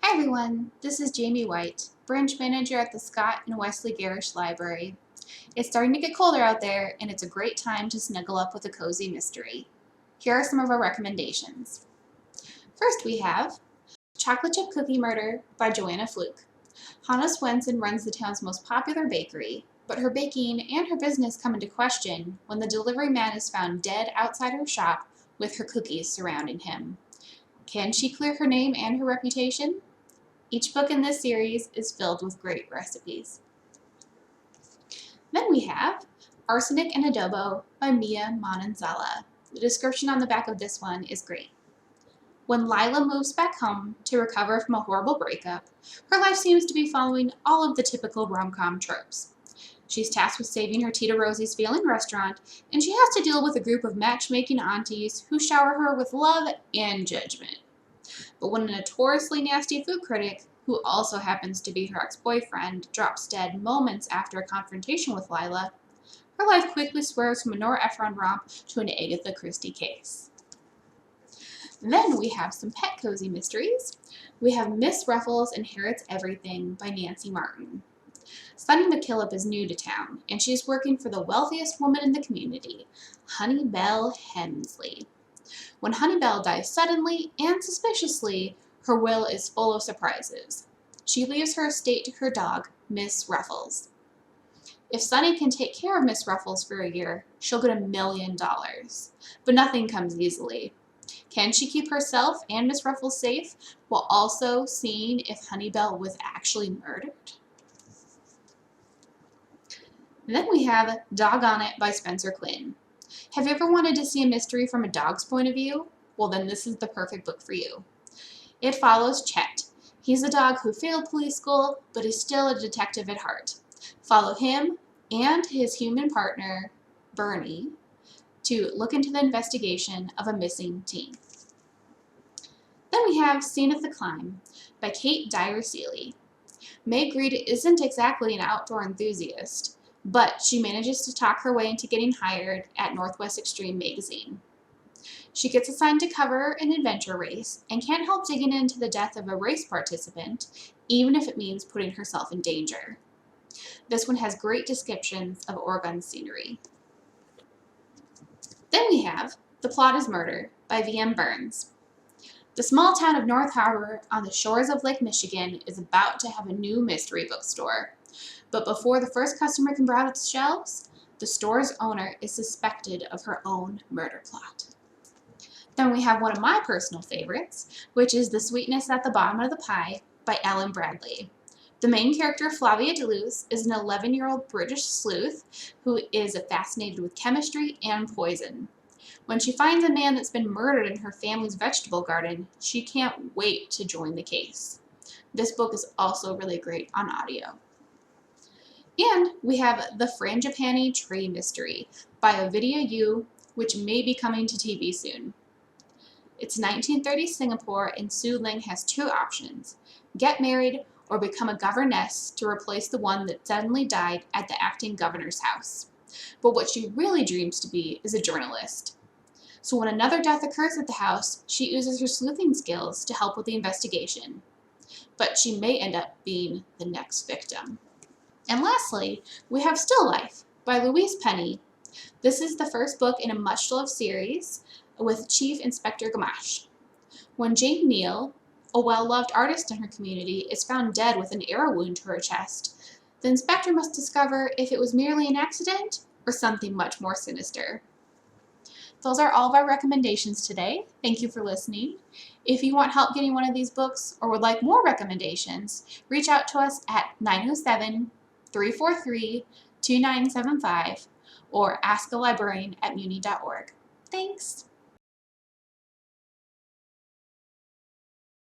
Hi everyone, this is Jamie White, branch manager at the Scott and Wesley Garish Library. It's starting to get colder out there and it's a great time to snuggle up with a cozy mystery. Here are some of our recommendations. First we have Chocolate Chip Cookie Murder by Joanna Fluke. Hannah Swenson runs the town's most popular bakery, but her baking and her business come into question when the delivery man is found dead outside her shop with her cookies surrounding him. Can she clear her name and her reputation? Each book in this series is filled with great recipes. Then we have Arsenic and Adobo by Mia Mananzala. The description on the back of this one is great. When Lila moves back home to recover from a horrible breakup, her life seems to be following all of the typical rom-com tropes. She's tasked with saving her Tita Rosie's failing restaurant, and she has to deal with a group of matchmaking aunties who shower her with love and judgment. But when a notoriously nasty food critic, who also happens to be her ex-boyfriend, drops dead moments after a confrontation with Lila, her life quickly swerves from a Nora Ephron romp to an Agatha Christie case. Then we have some pet cozy mysteries. We have Miss Ruffles Inherits Everything by Nancy Martin. Sunny McKillop is new to town, and she's working for the wealthiest woman in the community, Honey Bell Hemsley. When Honey Bell dies suddenly and suspiciously, her will is full of surprises. She leaves her estate to her dog, Miss Ruffles. If Sunny can take care of Miss Ruffles for a year, she'll get $1 million. But nothing comes easily. Can she keep herself and Miss Ruffles safe while also seeing if Honey Bell was actually murdered? And then we have Doggone It by Spencer Quinn. Have you ever wanted to see a mystery from a dog's point of view? Well, then this is the perfect book for you. It follows Chet. He's a dog who failed police school, but is still a detective at heart. Follow him and his human partner, Bernie, to look into the investigation of a missing teen. Then we have Scene of the Climb by Kate Dyer Seeley. Meg Reed isn't exactly an outdoor enthusiast, but she manages to talk her way into getting hired at Northwest Extreme magazine. She gets assigned to cover an adventure race and can't help digging into the death of a race participant, even if it means putting herself in danger. This one has great descriptions of Oregon scenery. Then we have The Plot is Murder by V.M. Burns. The small town of North Harbor on the shores of Lake Michigan is about to have a new mystery bookstore. But before the first customer can browse its shelves, the store's owner is suspected of her own murder plot. Then we have one of my personal favorites, which is The Sweetness at the Bottom of the Pie by Ellen Bradley. The main character, Flavia Deleuze, is an 11-year-old British sleuth who is fascinated with chemistry and poison. When she finds a man that's been murdered in her family's vegetable garden, she can't wait to join the case. This book is also really great on audio. And we have The Frangipani Tree Mystery by Ovidia Yu, which may be coming to TV soon. It's 1930s Singapore, and Su Ling has two options: get married or become a governess to replace the one that suddenly died at the acting governor's house. But what she really dreams to be is a journalist. So when another death occurs at the house, she uses her sleuthing skills to help with the investigation. But she may end up being the next victim. And lastly, we have Still Life by Louise Penny. This is the first book in a much-loved series with Chief Inspector Gamache. When Jane Neal, a well-loved artist in her community, is found dead with an arrow wound to her chest, the inspector must discover if it was merely an accident or something much more sinister. Those are all of our recommendations today. Thank you for listening. If you want help getting one of these books or would like more recommendations, reach out to us at 907-343-2975 or askalibrarian@muni.org. Thanks.